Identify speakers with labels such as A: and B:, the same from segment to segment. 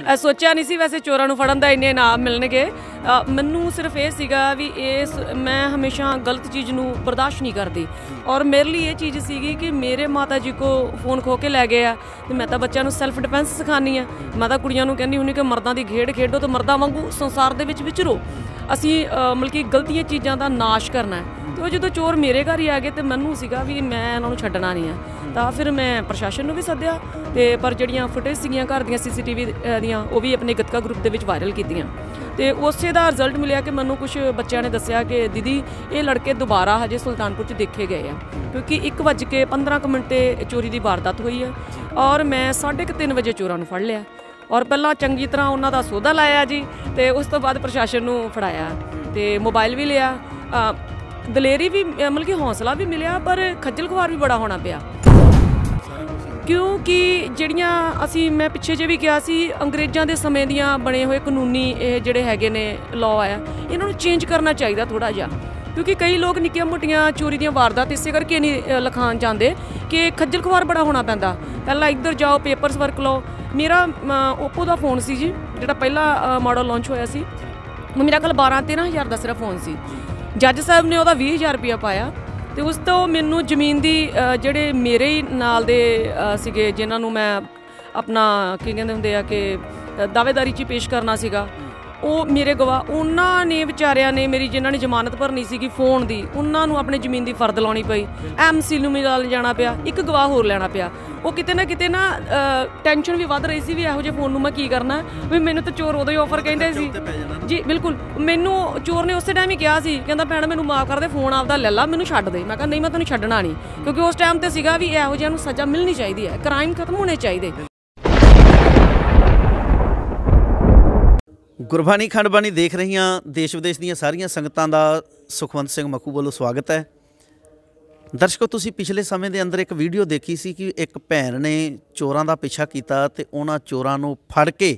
A: सोचा नहीं सी वैसे चोरां नूं फड़न दा इन्ने इनाम मिलणगे। मैनू सिर्फ ये सीगा भी मैं हमेशा गलत चीज़ नूं बर्दाश्त नहीं करती और मेरे लिए ये चीज़ सीगी कि मेरे माता जी को फोन खो के लै गए तो मैं तो बच्चों नूं सैल्फ डिफेंस सिखानी है। मैं तो कुड़ियां नूं कहनी हुंदी कि मर्दां दी खेड खेडो तो मर्दां वांगू संसार दे विच विचरो। असीं मतलब कि गलतियां चीज़ां दा नाश करना है। तो जो चोर मेरे घर ही आ गए तो मैनू सीगा भी मैं इन्हां नूं छड्डना नहीं है। तो फिर मैं प्रशासन नूं भी सद्दिया ते पर जिहड़ियां फुटेज सीगियां घर दियां CCTV दियां वो भी अपने गतका ग्रुप दे विच वायरल कीतियां ते उसे दा रिजल्ट मिलिया कि मैनू कुछ बच्चों ने दस्सिया कि दीदी ये लड़के दोबारा हजे सुल्तानपुर च देखे गए हैं क्योंकि 1:15 ते चोरी की वारदात हुई है और मैं 3:30 बजे चोरां नूं फड़ लिया और पहला चंगी तरह उन्हां दा सौदा लाया जी ते उस तो बाद प्रशासन नूं फड़ाया ते मोबाइल भी लिया। दलेरी भी मतलब कि हौसला भी मिलिया पर खज्जल खुआर भी बड़ा होना पिया क्योंकि ਜਿਹੜੀਆਂ ਅਸੀਂ मैं पिछे जे भी किया सी अंग्रेज़ों के समय दियां बने हुए कानूनी ਜਿਹੜੇ ਹੈਗੇ ਨੇ लॉ है इन्हों चेंज करना चाहिए थोड़ा जिहा क्योंकि कई लोग निक्कियां मोटियां चोरी दी वारदात इस करके नहीं लिखान चाहते कि खज्जल खुआर बड़ा होना पैंदा। पहला इधर जाओ पेपर्स वर्क लो। मेरा ओप्पो का फोन सी जी जो पहला मॉडल लॉन्च होया सी मेरा ख्याल 12-13 हज़ार का सिर्फ फोन सी। जज साहब ने वह 20,000 रुपया पाया तो उस तो मैनू जमीन की जोड़े मेरे ही नाल दे सीगे जिन्हां नूं मैं अपना की कहते होंदे आ कि दावेदारी च पेश करना सीगा वो मेरे गवाह उन्होंने विचारिया ने मेरी जिन्हों ने जमानत भरनी सी फोन की उन्होंने अपने जमीन की फर्द लानी पई MC नूं मिल जाना पिया एक गवाह होर लेना पिया। वो किते ना टेंशन भी वध रही सी भी इहो जिहे फोन नूं मैं की करना भी मैनू तो चोर उदों ही ऑफर कहिंदे सी जी बिल्कुल। मैनू चोर ने उस टाइम ही कहा सी कहंदा भैण मैनू माफ कर दे फोन आपदा ले ला मैनू छड्ड दे। मैं कहा नहीं मैं तैनूं छड्डना नहीं क्योंकि उस टाइम ते सीगा भी इहो जिहियां नूं सज़ा मिलनी चाहिए है क्राइम खत्म होने चाहिए।
B: गुरबाणी खंडबाणी देख रही देश विदेश ਦੀਆਂ ਸਾਰੀਆਂ ਸੰਗਤਾਂ ਦਾ ਸੁਖਵੰਤ ਸਿੰਘ ਮੱਖੂ ਵੱਲੋਂ ਸਵਾਗਤ ਹੈ। ਦਰਸ਼ਕੋ ਤੁਸੀਂ ਪਿਛਲੇ ਸਮੇਂ ਦੇ ਅੰਦਰ ਇੱਕ ਵੀਡੀਓ ਦੇਖੀ ਸੀ ਕਿ ਇੱਕ ਭੈਣ ਨੇ ਚੋਰਾਂ ਦਾ ਪਿੱਛਾ ਕੀਤਾ ਤੇ ਉਹਨਾਂ ਚੋਰਾਂ ਨੂੰ ਫੜ ਕੇ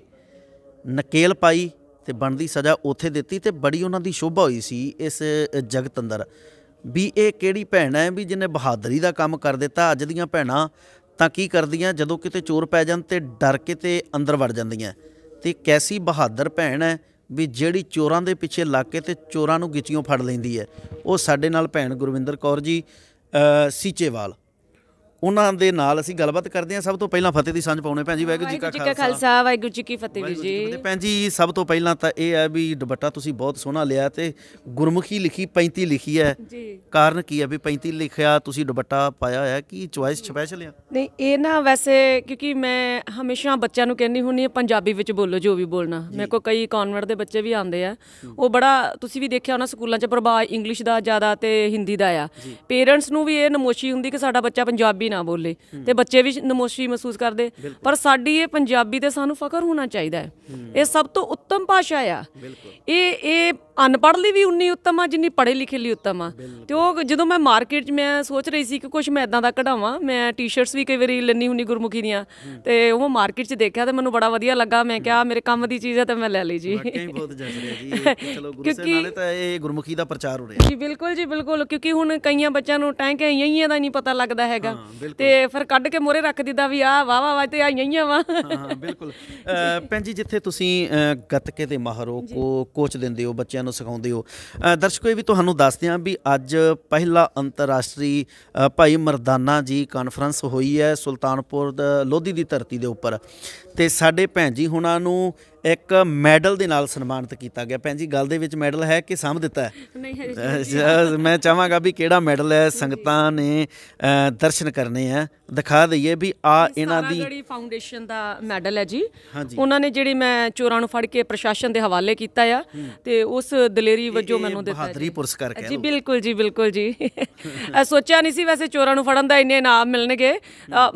B: ਨਕੇਲ ਪਾਈ ਤੇ ਬਣਦੀ ਸਜ਼ਾ ਉੱਥੇ ਦਿੱਤੀ ਤੇ ਬੜੀ ਉਹਨਾਂ ਦੀ ਸ਼ੋਭਾ ਹੋਈ ਸੀ ਇਸ ਜਗਤ ਅੰਦਰ ਵੀ ਇਹ ਕਿਹੜੀ ਭੈਣ ਹੈ ਵੀ ਜਿਹਨੇ ਬਹਾਦਰੀ ਦਾ ਕੰਮ ਕਰ ਦਿੱਤਾ। ਅੱਜ ਦੀਆਂ ਭੈਣਾਂ ਤਾਂ ਕੀ ਕਰਦੀਆਂ ਜਦੋਂ ਕਿਤੇ ਚੋਰ ਪੈ ਜਾਣ ਤੇ ਡਰ ਕੇ ਤੇ ਅੰਦਰ ਵੜ ਜਾਂਦੀਆਂ ਤੇ कैसी बहादुर भैन है भी जिहड़ी चोरां दे पिछे लग के ते चोरां नूं गिचियों फड़ लैंदी है। वो साडे नाल भैन गुरविंदर कौर जी सीचेवाल उन्हां दे नाल असीं गलबात करदे हां। सब तो पहलां फतेह दी सांझ पाउणे भैन जी वाहिगुरू जी का
A: खालसा वाहिगुरू जी की फतेह जी।
B: भैन जी सब तो पहलां तां इह है भी दुपट्टा तुसीं बहुत सोहना लिया ते गुरमुखी लिखी 35 लिखी है कारण की है भी 35 लिखिया तुसीं दुपट्टा पाया होया कि चॉइस स्पैशल है?
A: नहीं ये ना वैसे क्योंकि मैं हमेशा बच्चों नूं कहनी हुंदी पंजाबी विच बोलो जो भी बोलना। मेरे को कई कॉन्वेंट दे बच्चे भी आंदे आ वो बड़ा तुसीं भी देखिया होना स्कूलों च प्रभाव इंग्लिश दा ज़्यादा ते हिंदी दा आ। पेरेंट्स नूं भी ये नमोशी हुंदी कि साडा बच्चा पंजाबी ना बोले ते बच्चे भी नमोशी महसूस करते पर साडी ये पंजाबी ते सानू फखर होना चाहिए है। ये सब तो उत्तम भाषा आ। ये अनपढ़ ली भी उन्नी उत्तम आ जिन्नी पढ़े लिखे ली उत्तम आ। तो जो मैं मार्केट मैं सोच रही सी कि कुछ मैं इदां दा कढावां मैं टी-शर्ट्स भी कई बारी लैनी हुंदी गुरमुखी दियां ते वो मार्केट च देखा तो मैनूं बड़ा वधिया लगा। मैं क्या मेरे काम दी चीज़ है तो मैं ले ली जी
B: क्योंकि गुरमुखी दा प्रचार हो रहा
A: जी बिल्कुल क्योंकि हुण कईयां बच्चों नूं टैंक इं दा नहीं पता लगता हैगा ते फिर कढ़ के मोहरे रख दिता भी आ वाह वाह ते आईयां वा
B: बिल्कुल। भैन जी जिथे तुसीं गतके दे माहर हो को कोच दिंदे हो बच्चों नूं सिखाउंदे हो दर्शकों भी तुहानूं दसदे हां भी अज पहला अंतरराष्ट्री भाई मरदाना जी कानफ्रेंस हुई है सुल्तानपुर लोधी की धरती के उपर ते साडे भैन जी हुणां नूं एक मैडल दे नाल सन्मानित किया गया। भैन जी गल दे विच मैडल है कि सामभ दिता है? मैं चाहांगा भी किहड़ा मैडल है संगतां ने दर्शन करने हैं दिखा दईए भी आ इन्हां दी
A: फाउंडेशन दा मैडल है जी। उन्होंने जिहड़ी मैं चोरां नूं फड़ के प्रशासन दे हवाले कीता आ ते उस दलेरी वजों मैनूं दिता
B: बहादरी पुरस्कार
A: जी। बिल्कुल जी सोचा नहीं सी वैसे चोरां नूं फड़न दा इन्ने इनाम मिलणगे।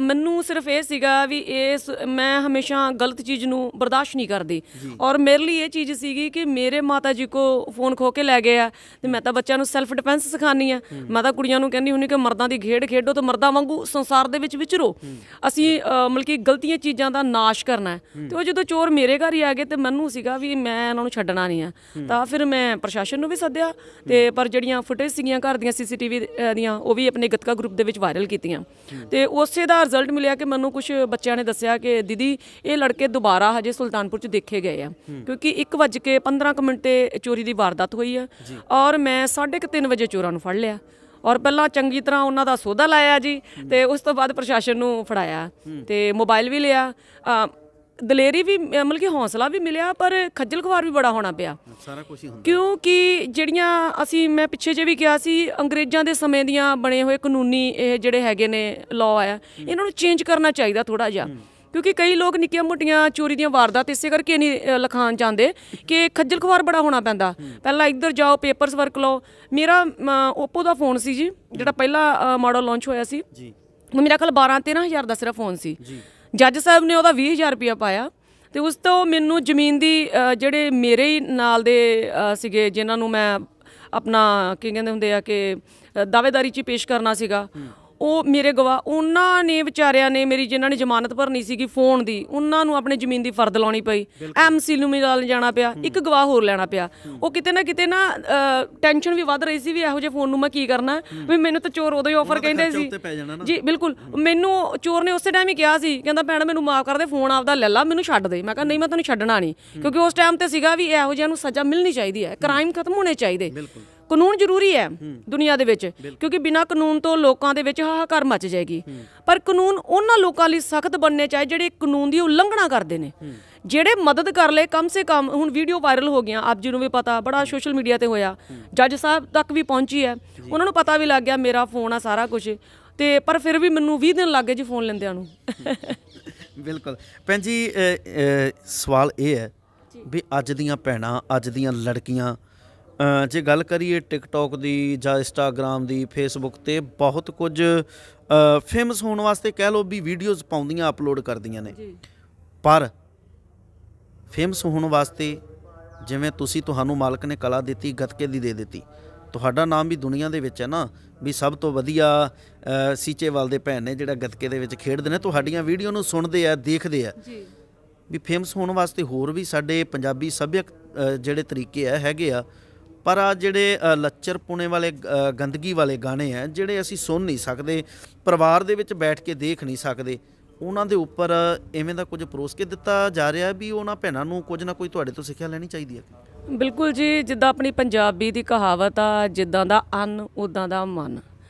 A: मैनूं सिर्फ ये सीगा भी मैं हमेशा गलत चीज़ नूं बर्दाश्त नहीं करदी और मेरे लिए ये चीज़ सीगी कि मेरे माता जी को फोन खो के लै गए तो मैं तो बच्चों नूं सैल्फ डिफेंस सिखानी है। मैं तो कुड़ियां नूं कहनी हुंदी कि मर्दां दी खेड खेडो तो मर्दां वांगू संसार दे ਵਿੱਚ ਵਿਚਰੋ, ਅਸੀਂ ਮਤਲਬ ਕਿ ਗਲਤੀਆਂ ਚੀਜ਼ਾਂ ਦਾ ਨਾਸ਼ ਕਰਨਾ ਹੈ। ਤੇ ਉਹ ਜਦੋਂ ਚੋਰ ਮੇਰੇ ਘਰ ਹੀ ਆ ਗਏ ਤੇ ਮੈਨੂੰ ਸੀਗਾ ਵੀ ਮੈਂ ਇਹਨਾਂ ਨੂੰ ਛੱਡਣਾ ਨਹੀਂ ਆ, ਤਾਂ ਫਿਰ ਮੈਂ ਪ੍ਰਸ਼ਾਸਨ ਨੂੰ ਵੀ ਸੱਦਿਆ ਤੇ ਪਰ ਜਿਹੜੀਆਂ ਫੁਟੇਜ ਸੀਗੀਆਂ ਘਰ ਦੀਆਂ CCTV ਦੀਆਂ ਉਹ ਵੀ ਆਪਣੇ ਗੱਤਕਾ ਗਰੁੱਪ ਦੇ ਵਿੱਚ ਵਾਇਰਲ ਕੀਤੀਆਂ ਤੇ ਉਸੇ ਦਾ ਰਿਜ਼ਲਟ ਮਿਲਿਆ ਕਿ ਮੈਨੂੰ ਕੁਝ ਬੱਚਿਆਂ ਨੇ ਦੱਸਿਆ ਕਿ ਦੀਦੀ ਇਹ ਲੜਕੇ ਦੁਬਾਰਾ ਹਜੇ ਸੁਲਤਾਨਪੁਰ 'ਚ ਦੇਖੇ ਗਏ ਆ, ਕਿਉਂਕਿ 1:15 ਤੇ ਚੋਰੀ ਦੀ ਵਾਰਦਾਤ ਹੋਈ ਆ ਔਰ ਮੈਂ 3:30 ਵਜੇ ਚੋਰਾਂ ਨੂੰ ਫੜ ਲਿਆ ਔਰ ਪਹਿਲਾਂ ਚੰਗੀ ਤਰ੍ਹਾਂ ਉਹਨਾਂ ਦਾ ਸੌਦਾ ਲਾਇਆ ਜੀ ਤੇ ਉਸ ਤੋਂ ਬਾਅਦ ਪ੍ਰਸ਼ਾਸਨ ਨੂੰ ਫੜਾਇਆ ਤੇ ਮੋਬਾਈਲ ਵੀ ਲਿਆ। ਦਲੇਰੀ ਵੀ ਮਤਲਬ ਕਿ ਹੌਸਲਾ ਵੀ ਮਿਲਿਆ ਪਰ ਖੱਜਲ ਖਵਾਰ ਵੀ ਬੜਾ ਹੋਣਾ ਪਿਆ
B: ਸਾਰਾ ਕੁਝ ਹੀ ਹੁੰਦਾ,
A: ਕਿਉਂਕਿ ਜਿਹੜੀਆਂ ਮੈਂ ਪਿੱਛੇ ਜੇ ਵੀ ਕਿਹਾ ਸੀ ਅੰਗਰੇਜ਼ਾਂ ਦੇ ਸਮੇਂ ਦੀਆਂ ਬਣੇ ਹੋਏ ਕਾਨੂੰਨੀ ਇਹ ਜਿਹੜੇ ਹੈਗੇ ਨੇ ਲਾਅ ਆ ਇਹਨਾਂ ਨੂੰ ਚੇਂਜ ਕਰਨਾ ਚਾਹੀਦਾ ਥੋੜਾ ਜਿਹਾ, ਕਿਉਂਕਿ ਕਈ ਲੋਕ ਨਿੱਕੀਆਂ ਮੋਟੀਆਂ ਚੋਰੀ ਦੀਆਂ ਵਾਰਦਾਤ ਇਸੇ ਕਰਕੇ ਨਹੀਂ ਲਿਖਾਉਣ ਚਾਹੁੰਦੇ ਕਿ ਖੱਜਲ ਖਵਾਰ ਬੜਾ ਹੋਣਾ ਪੈਂਦਾ। ਪਹਿਲਾਂ ਇੱਧਰ ਜਾਓ ਪੇਪਰਸ ਵਰਕ ਲਓ। ਮੇਰਾ ਓਪੋ ਦਾ ਫੋਨ ਸੀ ਜੀ ਜਿਹੜਾ ਪਹਿਲਾ ਮਾਡਲ ਲਾਂਚ ਹੋਇਆ ਸੀ, ਮੇਰਾ ਖਿਆਲ 12-13 ਹਜ਼ਾਰ ਦਾ ਸਿਰਫ ਫੋਨ ਸੀ। ਜੱਜ ਸਾਹਿਬ ਨੇ ਉਹਦਾ 20,000 ਰੁਪਇਆ ਪਾਇਆ ਤੇ ਉਸ ਤੋਂ ਮੈਨੂੰ ਜ਼ਮੀਨ ਦੀ ਜਿਹੜੇ ਮੇਰੇ ਹੀ ਨਾਲ ਦੇ ਸੀਗੇ ਜਿਨ੍ਹਾਂ ਨੂੰ ਮੈਂ ਆਪਣਾ ਕੀ ਕਹਿੰਦੇ ਹੁੰਦੇ ਆ ਕਿ ਦਾਅਵੇਦਾਰੀ 'ਚ ਪੇਸ਼ ਕਰਨਾ ਸੀਗਾ, ਉਹ ਮੇਰੇ ਗਵਾਹ ਉਹਨਾਂ ਨੇ ਵਿਚਾਰਿਆਂ ਨੇ ਮੇਰੀ ਜਿਨ੍ਹਾਂ ਨੇ ਜ਼ਮਾਨਤ ਭਰਨੀ ਸੀਗੀ ਫੋਨ ਦੀ ਉਹਨਾਂ ਨੂੰ ਆਪਣੀ ਜ਼ਮੀਨ ਦੀ ਫਰਦ ਲਾਉਣੀ ਪਈ, MC ਨੂੰ ਵੀ ਨਾਲ ਜਾਣਾ ਪਿਆ, ਇੱਕ ਗਵਾਹ ਹੋਰ ਲੈਣਾ ਪਿਆ। ਉਹ ਕਿਤੇ ਨਾ ਟੈਨਸ਼ਨ ਵੀ ਵੱਧ ਰਹੀ ਸੀ ਵੀ ਇਹੋ ਜਿਹੇ ਫੋਨ ਨੂੰ ਮੈਂ ਕੀ ਕਰਨਾ, ਵੀ ਮੈਨੂੰ ਤਾਂ ਚੋਰ ਉਦੋਂ ਹੀ ਆਫਰ ਕਹਿੰਦੇ ਸੀ ਜੀ ਬਿਲਕੁਲ। ਮੈਨੂੰ ਚੋਰ ਨੇ ਉਸੇ ਟਾਈਮ ਹੀ ਕਿਹਾ ਸੀ, ਕਹਿੰਦਾ ਭੈਣ ਮੈਨੂੰ ਮਾਫ ਕਰ ਦੇ, ਫੋਨ ਆਪਦਾ ਲੈ ਲਾ, ਮੈਨੂੰ ਛੱਡ ਦੇ। ਮੈਂ ਕਿਹਾ ਨਹੀਂ ਮੈਂ ਤੁਹਾਨੂੰ ਛੱਡਣਾ ਨਹੀਂ, ਕਿਉਂਕਿ ਉਸ ਟਾਈਮ ਤੇ ਸੀਗਾ ਵੀ ਇਹੋ ਜਿਹਿਆਂ ਨੂੰ ਸਜ਼ਾ ਮਿਲਣੀ ਚਾਹੀਦੀ ਹੈ, ਕ੍ਰਾਈਮ ਖਤਮ ਹੋਣੇ ਚਾਹੀਦੇ। ਕਾਨੂੰਨ ਜ਼ਰੂਰੀ ਹੈ ਦੁਨੀਆ ਦੇ ਵਿੱਚ, ਕਿਉਂਕਿ ਬਿਨਾਂ ਕਾਨੂੰਨ ਤੋਂ ਲੋਕਾਂ ਦੇ ਵਿੱਚ ਹਾਹਾਕਾਰ ਮਚ ਜਾਏਗੀ, ਪਰ ਕਾਨੂੰਨ ਉਹਨਾਂ ਲੋਕਾਂ ਲਈ ਸਖਤ ਬਣਨੇ ਚਾਹੀਦੇ ਜਿਹੜੇ ਕਾਨੂੰਨ ਦੀ ਉਲੰਘਣਾ ਕਰਦੇ ਨੇ, ਜਿਹੜੇ ਮਦਦ ਕਰ ਲਏ ਕਮ ਸੇ ਕਮ। ਹੁਣ ਵੀਡੀਓ ਵਾਇਰਲ ਹੋ ਗਈਆਂ, ਆਪ ਜੀ ਨੂੰ ਵੀ ਪਤਾ, ਬੜਾ ਸੋਸ਼ਲ ਮੀਡੀਆ ਤੇ ਹੋਇਆ, ਜੱਜ ਸਾਹਿਬ ਤੱਕ ਵੀ ਪਹੁੰਚੀ ਹੈ, ਉਹਨਾਂ ਨੂੰ ਪਤਾ ਵੀ ਲੱਗ ਗਿਆ ਮੇਰਾ ਫੋਨ ਆ ਸਾਰਾ ਕੁਝ, ਤੇ ਪਰ ਫਿਰ ਵੀ ਮੈਨੂੰ 20 ਦਿਨ ਲੱਗ ਗਏ ਜੀ ਫੋਨ ਲੈਂਦਿਆਂ ਨੂੰ।
B: ਬਿਲਕੁਲ ਭੈਣ ਜੀ, ਸਵਾਲ ਇਹ ਹੈ ਵੀ ਅੱਜ ਦੀਆਂ ਭੈਣਾਂ, ਅੱਜ ਦੀਆਂ ਲੜਕੀਆਂ, ਜੇ ਗੱਲ ਕਰੀਏ ਟਿਕਟੋਕ ਦੀ ਜਾਂ ਇੰਸਟਾਗ੍ਰਾਮ ਦੀ, ਫੇਸਬੁੱਕ 'ਤੇ ਬਹੁਤ ਕੁਝ ਫੇਮਸ ਹੋਣ ਵਾਸਤੇ ਕਹਿ ਲਓ ਵੀ ਵੀਡੀਓਜ਼ ਪਾਉਂਦੀਆਂ, ਅਪਲੋਡ ਕਰਦੀਆਂ ਨੇ, ਪਰ ਫੇਮਸ ਹੋਣ ਵਾਸਤੇ ਜਿਵੇਂ ਤੁਹਾਨੂੰ ਮਾਲਕ ਨੇ ਕਲਾ ਦਿੱਤੀ, ਗੱਤਕੇ ਦੀ ਦੇ ਦਿੱਤੀ, ਤੁਹਾਡਾ ਨਾਮ ਵੀ ਦੁਨੀਆ ਦੇ ਵਿੱਚ ਹੈ ਨਾ ਵੀ ਸਭ ਤੋਂ ਵਧੀਆ ਸੀਚੇਵਾਲ ਦੇ ਭੈਣ ਨੇ ਜਿਹੜਾ ਗੱਤਕੇ ਦੇ ਵਿੱਚ ਖੇਡਦੇ ਨੇ, ਤੁਹਾਡੀਆਂ ਵੀਡੀਓ ਨੂੰ ਸੁਣਦੇ ਆ, ਦੇਖਦੇ ਆ ਵੀ ਫੇਮਸ ਹੋਣ ਵਾਸਤੇ ਹੋਰ ਵੀ ਸਾਡੇ ਪੰਜਾਬੀ ਸੱਭਿਅਕ ਜਿਹੜੇ ਤਰੀਕੇ ਆ ਹੈਗੇ ਆ, ਪਰ ਆ ਜਿਹੜੇ ਲੱਚਰ ਪੁਣੇ ਵਾਲੇ ਗੰਦਗੀ ਵਾਲੇ ਗਾਣੇ ਆ ਜਿਹੜੇ ਅਸੀਂ ਸੁਣ ਨਹੀਂ ਸਕਦੇ, ਪਰਿਵਾਰ ਦੇ ਵਿੱਚ ਬੈਠ ਕੇ ਦੇਖ ਨਹੀਂ ਸਕਦੇ, ਉਹਨਾਂ ਦੇ ਉੱਪਰ ਇਵੇਂ ਦਾ ਕੁਝ ਪਰੋਸ ਕੇ ਦਿੱਤਾ ਜਾ ਰਿਹਾ ਵੀ ਉਹਨਾਂ ਭੈਣਾਂ ਨੂੰ ਕੁਝ ਨਾ ਕੋਈ ਤੁਹਾਡੇ ਤੋਂ ਸਿੱਖਿਆ ਲੈਣੀ ਚਾਹੀਦੀ ਹੈ।
A: ਬਿਲਕੁਲ ਜੀ, ਜਿੱਦਾਂ ਆਪਣੀ ਪੰਜਾਬੀ ਦੀ ਕਹਾਵਤ ਆ, ਜਿੱਦਾਂ ਦਾ ਅੰਨ ਉੱਦਾਂ ਦਾ ਮਨ,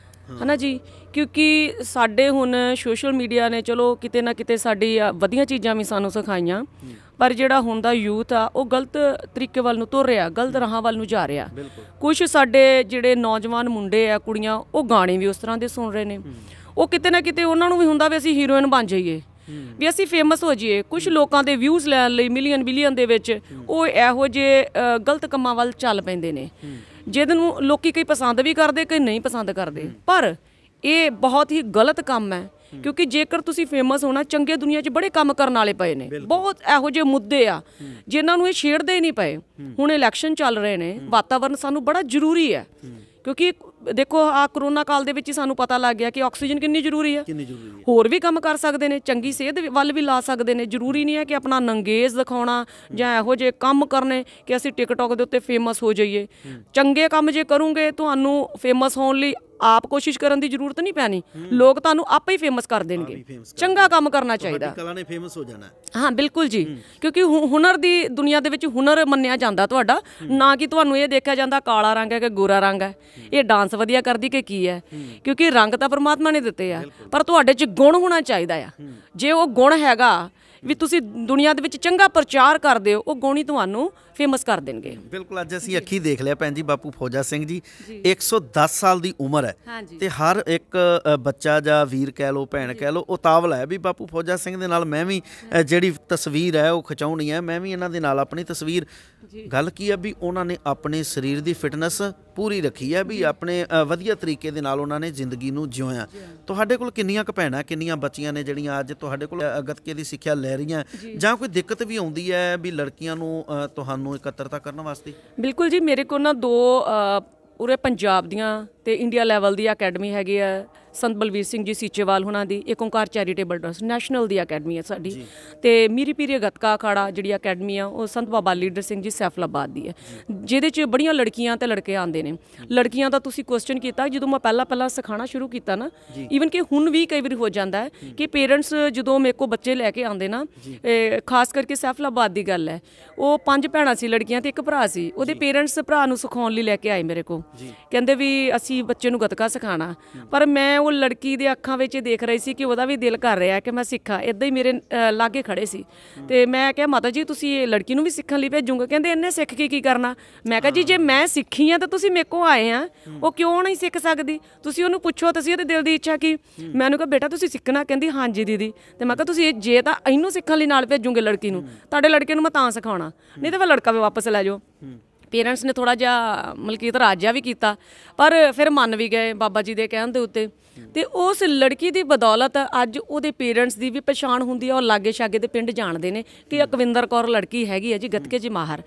A: ਹੈ ਨਾ ਜੀ। ਕਿਉਂਕਿ ਸਾਡੇ ਹੁਣ ਸੋਸ਼ਲ ਮੀਡੀਆ ਨੇ ਚਲੋ ਕਿਤੇ ਨਾ ਕਿਤੇ ਸਾਡੀ ਵਧੀਆ ਚੀਜ਼ਾਂ ਵੀ ਸਾਨੂੰ ਸਿਖਾਈਆਂ, ਪਰ ਜਿਹੜਾ ਹੁਣ ਦਾ ਯੂਥ ਆ ਉਹ ਗਲਤ ਤਰੀਕੇ ਵੱਲ ਨੂੰ ਤੁਰ ਰਿਹਾ, ਗਲਤ ਰਾਹਾਂ ਵੱਲ ਨੂੰ ਜਾ ਰਿਹਾ। ਕੁਛ ਸਾਡੇ ਜਿਹੜੇ ਨੌਜਵਾਨ ਮੁੰਡੇ ਆ, ਕੁੜੀਆਂ, ਉਹ ਗਾਣੇ ਵੀ ਉਸ ਤਰ੍ਹਾਂ ਦੇ ਸੁਣ ਰਹੇ ਨੇ, ਉਹ ਕਿਤੇ ਨਾ ਕਿਤੇ ਉਹਨਾਂ ਨੂੰ ਵੀ ਹੁੰਦਾ ਵੀ ਅਸੀਂ ਹੀਰੋਇਨ ਬਣ ਜਾਈਏ, ਵੀ ਅਸੀਂ ਫੇਮਸ ਹੋ ਜਾਈਏ। ਕੁਛ ਲੋਕਾਂ ਦੇ ਵਿਊਜ਼ ਲੈਣ ਲਈ ਮਿਲੀਅਨ ਬਿਲੀਅਨ ਦੇ ਵਿੱਚ ਉਹ ਇਹੋ ਜਿਹੇ ਗਲਤ ਕੰਮਾਂ ਵੱਲ ਚੱਲ ਪੈਂਦੇ ਨੇ, ਜਿਹਦੇ ਨੂੰ ਲੋਕੀ ਕਈ ਪਸੰਦ ਵੀ ਕਰਦੇ, ਕਈ ਨਹੀਂ ਪਸੰਦ ਕਰਦੇ, ਪਰ ਇਹ ਬਹੁਤ ਹੀ ਗਲਤ ਕੰਮ ਹੈ। ਕਿਉਂਕਿ ਜੇਕਰ ਤੁਸੀਂ ਫੇਮਸ ਹੋਣਾ, ਚੰਗੇ ਦੁਨੀਆ 'ਚ ਬੜੇ ਕੰਮ ਕਰਨ ਵਾਲੇ ਪਏ ਨੇ, ਬਹੁਤ ਇਹੋ ਜਿਹੇ ਮੁੱਦੇ ਆ ਜਿਨ੍ਹਾਂ ਨੂੰ ਇਹ ਛੇੜਦੇ ਹੀ ਨਹੀਂ ਪਏ। ਹੁਣ ਇਲੈਕਸ਼ਨ ਚੱਲ ਰਹੇ ਨੇ, ਵਾਤਾਵਰਨ ਸਾਨੂੰ ਬੜਾ ਜ਼ਰੂਰੀ ਹੈ, ਕਿਉਂਕਿ ਦੇਖੋ ਆ ਕਰੋਨਾ ਕਾਲ ਦੇ ਵਿੱਚ ਹੀ ਸਾਨੂੰ ਪਤਾ ਲੱਗ ਗਿਆ ਕਿ ਆਕਸੀਜਨ ਕਿੰਨੀ ਜ਼ਰੂਰੀ ਹੈ। ਹੋਰ ਵੀ ਕੰਮ ਕਰ ਸਕਦੇ ਨੇ, ਚੰਗੀ ਸਿਹਤ ਵੱਲ ਵੀ ਲਾ ਸਕਦੇ ਨੇ, ਜ਼ਰੂਰੀ ਨਹੀਂ ਹੈ ਕਿ ਆਪਣਾ ਨੰਗੇਜ਼ ਦਿਖਾਉਣਾ ਜਾਂ ਇਹੋ ਜਿਹੇ ਕੰਮ ਕਰਨੇ ਕਿ ਅਸੀਂ ਟਿਕਟੋਕ ਦੇ ਉੱਤੇ ਫੇਮਸ ਹੋ ਜਾਈਏ। ਚੰਗੇ ਕੰਮ ਜੇ ਕਰੋਗੇ, ਤੁਹਾਨੂੰ ਫੇਮਸ ਹੋਣ ਲਈ ਆਪ ਕੋਸ਼ਿਸ਼ ਕਰਨ ਦੀ ਜ਼ਰੂਰਤ ਨਹੀਂ ਪੈਣੀ, ਲੋਕ ਤੁਹਾਨੂੰ ਆਪੇ ਹੀ ਫੇਮਸ ਕਰ ਦੇਣਗੇ। ਚੰਗਾ ਕੰਮ ਕਰਨਾ ਚਾਹੀਦਾ,
B: ਕਲਾ ਨੇ ਫੇਮਸ ਹੋ ਜਾਣਾ।
A: ਹਾਂ ਬਿਲਕੁਲ ਜੀ, ਕਿਉਂਕਿ ਹੁਨਰ ਦੀ ਦੁਨੀਆ ਦੇ ਵਿੱਚ ਹੁਨਰ ਮੰਨਿਆ ਜਾਂਦਾ ਤੁਹਾਡਾ, ਨਾ ਕਿ ਤੁਹਾਨੂੰ ਇਹ ਦੇਖਿਆ ਜਾਂਦਾ ਕਾਲਾ ਰੰਗ ਹੈ ਕਿ ਗੋਰਾ ਰੰਗ ਹੈ, ਇਹ ਡਾਂਸ ਵਧੀਆ ਕਰਦੀ ਕਿ ਕੀ ਹੈ, ਕਿਉਂਕਿ ਰੰਗ ਤਾਂ ਪਰਮਾਤਮਾ ਨੇ ਦਿੱਤੇ ਆ, ਪਰ ਤੁਹਾਡੇ 'ਚ ਗੁਣ ਹੋਣਾ ਚਾਹੀਦਾ ਆ। ਜੇ ਉਹ ਗੁਣ ਹੈਗਾ ਵੀ ਤੁਸੀਂ ਦੁਨੀਆ ਦੇ ਵਿੱਚ ਚੰਗਾ ਪ੍ਰਚਾਰ ਕਰਦੇ ਹੋ, ਉਹ ਗੁਣ ਹੀ ਤੁਹਾਨੂੰ ਫੇਮਸ ਕਰ ਦੇਣਗੇ।
B: ਬਿਲਕੁਲ, ਅੱਜ ਅਸੀਂ ਅੱਖੀ ਦੇਖ ਲਿਆ ਭੈਣ ਜੀ, ਬਾਪੂ ਫੌਜਾ ਸਿੰਘ ਜੀ 110 ਸਾਲ ਦੀ ਉਮਰ ਹੈ ਤੇ ਹਰ ਇੱਕ ਬੱਚਾ ਜਾਂ ਵੀਰ ਕਹਿ ਲਓ, ਭੈਣ ਕਹਿ ਲਓ, ਉਤਾਵਲਾ ਹੈ ਵੀ ਬਾਪੂ ਫੌਜਾ ਸਿੰਘ ਦੇ ਨਾਲ ਮੈਂ ਵੀ ਜਿਹੜੀ ਤਸਵੀਰ ਹੈ ਉਹ ਖਿਚਾਉਣੀ ਹੈ, ਮੈਂ ਵੀ ਇਹਨਾਂ ਦੇ ਨਾਲ ਆਪਣੀ ਤਸਵੀਰ। ਗੱਲ ਕੀ ਹੈ ਵੀ ਉਹਨਾਂ ਨੇ ਆਪਣੇ ਸਰੀਰ ਦੀ ਫਿਟਨੈਸ ਪੂਰੀ ਰੱਖੀ ਹੈ, ਵੀ ਆਪਣੇ ਵਧੀਆ ਤਰੀਕੇ ਦੇ ਨਾਲ ਉਹਨਾਂ ਨੇ ਜ਼ਿੰਦਗੀ ਨੂੰ ਜਿਉਇਆ। ਤੁਹਾਡੇ ਕੋਲ ਕਿੰਨੀਆਂ ਕੁ ਭੈਣਾਂ, ਕਿੰਨੀਆਂ ਬੱਚੀਆਂ ਨੇ ਜਿਹੜੀਆਂ ਅੱਜ ਤੁਹਾਡੇ ਕੋਲ ਗੱਤਕੇ ਦੀ ਸਿੱਖਿਆ ਲੈ ਰਹੀਆਂ, ਜਾਂ ਕੋਈ ਦਿੱਕਤ ਵੀ ਆਉਂਦੀ ਹੈ ਵੀ ਲੜਕੀਆਂ ਨੂੰ ਤੁਹਾਨੂੰ ਇਕੱਤਰਤਾ ਕਰਨ ਵਾਸਤੇ?
A: ਬਿਲਕੁਲ ਜੀ, ਮੇਰੇ ਕੋਲ ਨਾ 2 ਪੂਰੇ ਪੰਜਾਬ ਦੀਆਂ ਤੇ ਇੰਡੀਆ ਲੈਵਲ ਦੀ ਅਕੈਡਮੀ ਹੈਗੀ ਆ, ਸੰਤ ਬਲਵੀਰ ਸਿੰਘ ਜੀ ਸੀਚੇਵਾਲ ਹੁਣਾਂ ਦੀ, ਇੱਕ ਓਂਕਾਰ ਚੈਰੀਟੇਬਲ ਟਰਸਟ ਨੈਸ਼ਨਲ ਦੀ ਅਕੈਡਮੀ ਹੈ ਸਾਡੀ, ਤੇ ਮੀਰੀ ਪੀਰੀ ਗੱਤਕਾ ਅਖਾੜਾ ਜਿਹੜੀ ਅਕੈਡਮੀ ਆ ਉਹ ਸੰਤ ਬਾਬਾ ਲੀਡਰ ਸਿੰਘ ਜੀ ਸੈਫਲਾਬਾਦ ਦੀ ਹੈ, ਜਿਹਦੇ 'ਚ ਬੜੀਆਂ ਲੜਕੀਆਂ ਤੇ ਲੜਕੇ ਆਉਂਦੇ ਨੇ। ਲੜਕੀਆਂ ਦਾ ਤੁਸੀਂ ਕੁਐਸਚਨ ਕੀਤਾ, ਜਦੋਂ ਮੈਂ ਪਹਿਲਾਂ ਸਿਖਾਉਣਾ ਸ਼ੁਰੂ ਕੀਤਾ ਨਾ, ਈਵਨ ਕਿ ਹੁਣ ਵੀ ਕਈ ਵਾਰੀ ਹੋ ਜਾਂਦਾ ਹੈ ਕਿ ਪੇਰੈਂਟਸ ਜਦੋਂ ਮੇਰੇ ਕੋਲ ਬੱਚੇ ਲੈ ਕੇ ਆਉਂਦੇ ਨਾ, ਖਾਸ ਕਰਕੇ ਸੈਫਲਾਬਾਦ ਦੀ ਗੱਲ ਹੈ, ਉਹ 5 ਭੈਣਾਂ ਸੀ ਲੜਕੀਆਂ ਤੇ ਇੱਕ ਭਰਾ ਸੀ, ਉਹਦੇ ਪੇਰੈਂਟਸ ਭਰਾ ਨੂੰ ਸਿਖਾਉਣ ਲਈ ਲੈ ਕੇ ਆਏ ਮੇਰੇ ਕੋਲ, ਕਹਿੰਦੇ ਵੀ ਅਸੀਂ ਬੱਚੇ ਨੂੰ ਗੱਤਕਾ ਸਿਖਾਉਣਾ। ਪਰ ਮੈਂ ਉਹ ਲੜਕੀ ਦੇ ਅੱਖਾਂ ਵਿੱਚ ਦੇਖ ਰਹੀ ਸੀ ਕਿ ਉਹਦਾ ਵੀ ਦਿਲ ਕਰ ਰਿਹਾ ਕਿ ਮੈਂ ਸਿੱਖਾਂ। ਇੱਦਾਂ ਹੀ ਮੇਰੇ ਲਾਗੇ ਖੜੇ ਸੀ ਤੇ ਮੈਂ ਕਿਹਾ ਮਾਤਾ ਜੀ ਤੁਸੀਂ ਇਹ ਲੜਕੀ ਨੂੰ ਵੀ ਸਿੱਖਣ ਲਈ ਭੇਜੂਗੇ? ਕਹਿੰਦੇ ਇਹਨੇ ਸਿੱਖ ਕੇ ਕੀ ਕਰਨਾ? ਮੈਂ ਕਿਹਾ ਜੀ ਜੇ ਮੈਂ ਸਿੱਖੀ ਆ ਤਾਂ ਤੁਸੀਂ ਮੇਰੇ ਕੋਲ ਆਏ ਆ, ਉਹ ਕਿਉਂ ਨਹੀਂ ਸਿੱਖ ਸਕਦੀ? ਤੁਸੀਂ ਉਹਨੂੰ ਪੁੱਛੋ ਤੁਸੀਂ ਉਹਦੇ ਦਿਲ ਦੀ ਇੱਛਾ ਕੀ। ਮੈਨੂੰ ਕਿਹਾ ਬੇਟਾ ਤੁਸੀਂ ਸਿੱਖਣਾ? ਕਹਿੰਦੀ ਹਾਂਜੀ ਦੀਦੀ। ਤੇ ਮੈਂ ਕਿਹਾ ਤੁਸੀਂ ਜੇ ਤਾਂ ਇਹਨੂੰ ਸਿੱਖਣ ਲਈ ਨਾਲ ਭੇਜੋਗੇ ਲੜਕੀ ਨੂੰ, ਤੁਹਾਡੇ ਲੜਕੇ ਨੂੰ ਮੈਂ ਤਾਂ ਸਿਖਾਉਣਾ, ਨਹੀਂ ਤਾਂ ਫਿਰ ਲੜਕਾ ਵੀ ਵਾਪਸ ਲੈ ਜਾਓ। ਪੇਰੈਂਟਸ ਨੇ ਥੋੜ੍ਹਾ ਜਿਹਾ ਮਲਕੀ ਇਤਰਾਜ਼ਾ ਵੀ ਕੀਤਾ, ਪਰ ਫਿਰ ਮੰਨ ਵੀ ਗਏ ਬਾਬਾ ਜੀ ਦੇ ਕਹਿਣ ਦੇ ਉੱਤੇ। ਤੇ ਉਸ ਲੜਕੀ ਦੀ ਬਦੌਲਤ ਅੱਜ ਉਹਦੇ ਪੇਰੈਂਟਸ ਦੀ ਵੀ ਪਛਾਣ ਹੁੰਦੀ ਹੈ, ਔਰ ਲਾਗੇ ਛਾਗੇ ਦੇ ਪਿੰਡ ਜਾਣਦੇ ਨੇ ਕਿ ਅਕਵਿੰਦਰ ਕੌਰ ਲੜਕੀ ਹੈਗੀ ਹੈ ਜੀ ਗੱਤਕੇ 'ਚ ਮਾਹਰ।